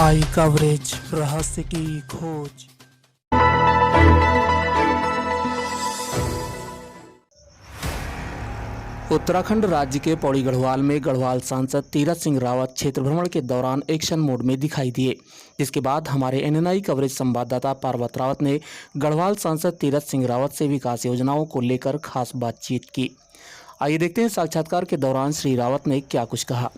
आई coverage रहस्य की खोज। उत्तराखंड राज्य के पौड़ी गढ़वाल में गढ़वाल सांसद तीरथ सिंह रावत क्षेत्र भ्रमण के दौरान एक्शन मोड में दिखाई दिए, जिसके बाद हमारे एनएनआई कवरेज संवाददाता पार्वत रावत ने गढ़वाल सांसद तीरथ सिंह रावत से विकास योजनाओं को लेकर खास बातचीत की। आइए देखते हैं साक्षात्कार के दौरान श्री रावत ने क्या कुछ कहा।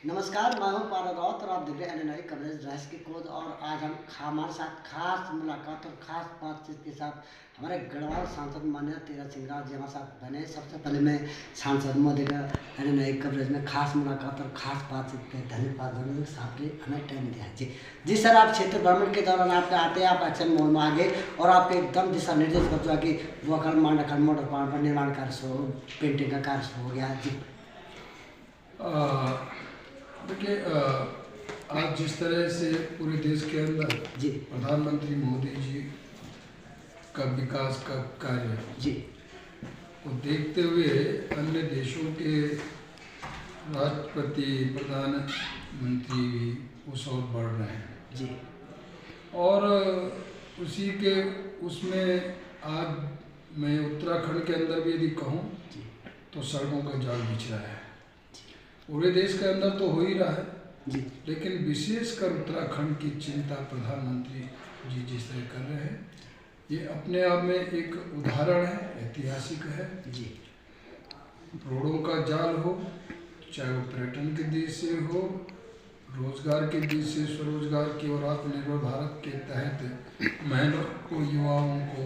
नमस्कार, मैं हूं पार्वत रावत और आप देख रहे हैं एनएनआई कवरेज रहस्य की खोज। और आज हमारे साथ खास मुलाकात और खास बातचीत के साथ हमारे गढ़वाल सांसद माननीय तीरथ सिंह रावत जी हमारे साथ बने। सबसे पहले मैं सांसद महोदय का एनएनआई कवरेज में खास मुलाकात और खास बातचीत के धन्यवाद साहब ने हमें टाइम दिया। जी सर, आप क्षेत्र भ्रमण के दौरान आपके आते हैं, आप एक्शन मोड में आ गए और आपके एकदम दिशा निर्देश कर दिया कि वो अखंड मोटर पार्क पर निर्माण कार्य हो, पेंटिंग का कार्य हो गया। जी देखिए, आज जिस तरह से पूरे देश के अंदर जी प्रधानमंत्री मोदी जी का विकास का कार्य जी को देखते हुए अन्य देशों के राष्ट्रपति प्रधानमंत्री भी उस ओर बढ़ रहे हैं जी और उसी के उसमें आज मैं उत्तराखंड के अंदर भी यदि कहूँ तो सड़कों का जाल बिछ रहा है। पूरे देश के अंदर तो हो ही रहा है जी, लेकिन विशेषकर उत्तराखंड की चिंता प्रधानमंत्री जी जिस तरह कर रहे हैं, ये अपने आप में एक उदाहरण है, ऐतिहासिक है जी। रोडों का जाल हो, चाहे वो पर्यटन के दृष्टि से हो, रोजगार के दृष्टि से, स्वरोजगार की और आत्मनिर्भर भारत के तहत महिलाओं को, युवाओं को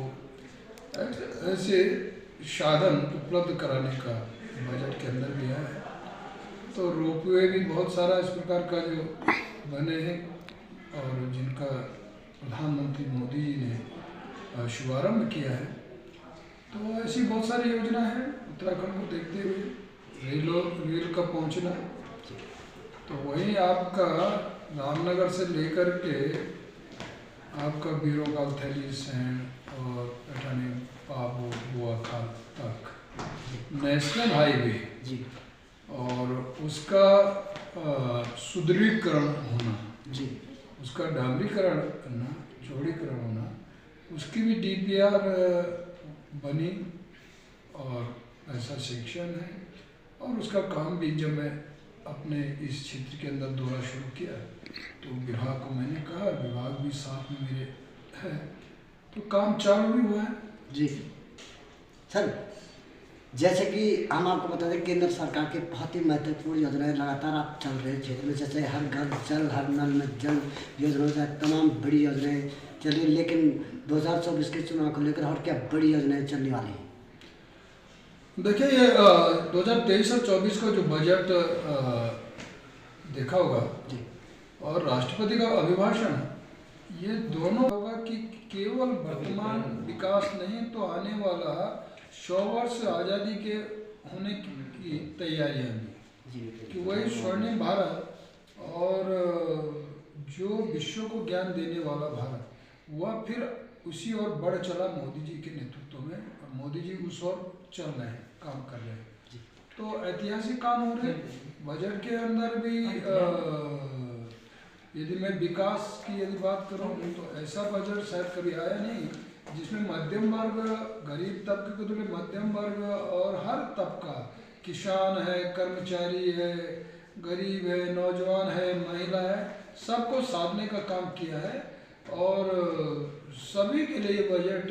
ऐसे साधन उपलब्ध कराने का बजट के अंदर भी है। तो रोपवे भी बहुत सारा इस प्रकार का जो बने हैं और जिनका प्रधानमंत्री मोदी जी ने शुभारंभ किया है, तो ऐसी बहुत सारी योजना है। उत्तराखंड को देखते हुए रेल का पहुंचना, तो वही आपका रामनगर से लेकर के आपका बीरोकाल थैली सैंड और पैठानी पाबो बुआखाल तक नेशनल हाईवे जी और उसका सुदृढ़ीकरण होना जी, उसका डामरीकरण करना, चौड़ीकरण होना, उसकी भी डीपीआर बनी और ऐसा सेक्शन है। और उसका काम भी जब मैं अपने इस क्षेत्र के अंदर दौरा शुरू किया तो विभाग को मैंने कहा, विभाग भी साथ में मेरे है, तो काम चालू भी हुआ है जी। सर, जैसे कि हम आपको बता दें, केंद्र सरकार की बहुत ही महत्वपूर्ण योजनाएं लगातार आप चल रहे हैं क्षेत्र में, जैसे हर घर जल, हर नल में जल योजना, तमाम बड़ी योजनाएं चली। लेकिन 2024 के चुनाव को लेकर और क्या बड़ी योजनाएं चलने वाली हैं? देखिए, ये 2023 और 24 का जो बजट देखा होगा जी और राष्ट्रपति का अभिभाषण, ये दोनों होगा कि केवल वर्तमान विकास नहीं तो आने वाला 100 वर्ष आज़ादी के होने की तैयारियां भी, कि वही स्वर्णिम भारत और जो विश्व को ज्ञान देने वाला भारत, वह फिर उसी ओर बढ़ चला मोदी जी के नेतृत्व में, और मोदी जी उस ओर चल रहे हैं, काम कर रहे हैं। तो ऐतिहासिक काम हो रहे हैं। बजट के अंदर भी यदि मैं विकास की यदि बात करूँ तो ऐसा बजट शायद कभी आया नहीं जिसमें मध्यम वर्ग, गरीब तबके को तो मध्यम वर्ग और हर तबका, किसान है, कर्मचारी है, गरीब है, नौजवान है, महिला है, सबको साधने का काम किया है। और सभी के लिए बजट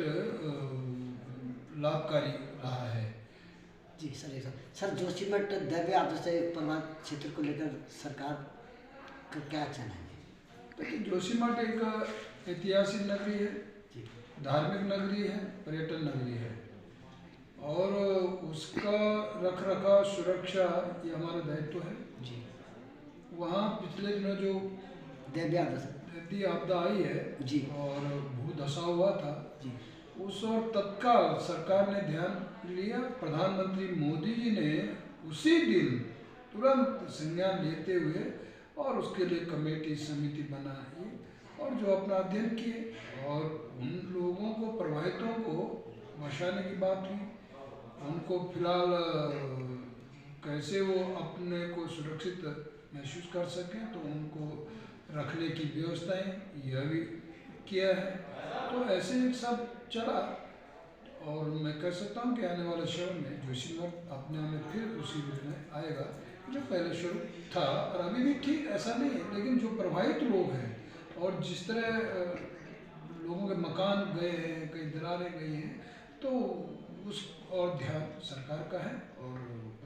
लाभकारी रहा है। जी सर, सर जोशीमठ दैव्य आपसे पर्वत क्षेत्र को लेकर सरकार का क्या एक्शन है? देखिए, जोशीमठ एक ऐतिहासिक नगरी है, धार्मिक नगरी है, पर्यटन नगरी है और उसका रख रखाव, सुरक्षा ये हमारा दायित्व है जी। वहाँ पिछले दिनों जो दैवीय आपदा आई है जी और भूधसा हुआ था जी, उस और तत्काल सरकार ने ध्यान लिया। प्रधानमंत्री मोदी जी ने उसी दिन तुरंत संज्ञान लेते हुए और उसके लिए कमेटी समिति बनाई और जो अपना अध्ययन किए और उन लोगों को, प्रभावितों को बचाने की बात हुई। उनको फिलहाल कैसे वो अपने को सुरक्षित महसूस कर सकें, तो उनको रखने की व्यवस्थाएं यह भी किया है। तो ऐसे सब चला और मैं कह सकता हूँ कि आने वाले समय में जोशीमठ अपने आप में फिर उसी रूप में आएगा जो पहले शुरू था। और अभी भी ठीक ऐसा नहीं है, लेकिन जो प्रभावित लोग हैं और जिस तरह लोगों के मकान गए हैं, कई दरारें गई हैं, तो उस और ध्यान सरकार का है और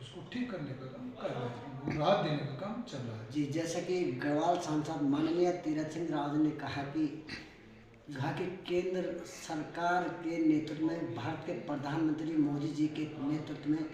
उसको ठीक करने का काम कर रहे हैं, राहत देने का काम चल रहा है। जी, जैसा कि गढ़वाल सांसद माननीय तीरथ सिंह रावत ने कहा कि यहाँ की केंद्र सरकार के नेतृत्व में, भारत के प्रधानमंत्री मोदी जी के नेतृत्व में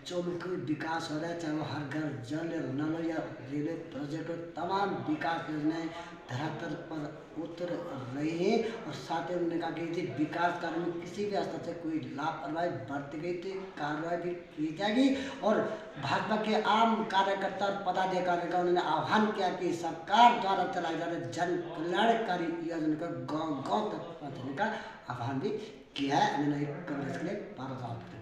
चौमुखी विकास हो रहा है, चाहे वो हर घर जल या नल हो या रेलवे प्रोजेक्ट हो, तमाम विकास योजनाएं धरातल पर उतर रही हैं। और साथ ही उन्होंने कहा कि यदि विकास कार्य में किसी भी स्तर से कोई लापरवाही बरती गई तो कार्रवाई भी की जाएगी। और भाजपा के आम कार्यकर्ता और पदाधिकारियों का उन्होंने आह्वान किया कि सरकार द्वारा चलाए जा रहे जन कल्याणकारी योजना को गाँव गाँव तक पहुँचाने का आह्वान भी किया है। एनएनआई कवरेज के लिए भारत।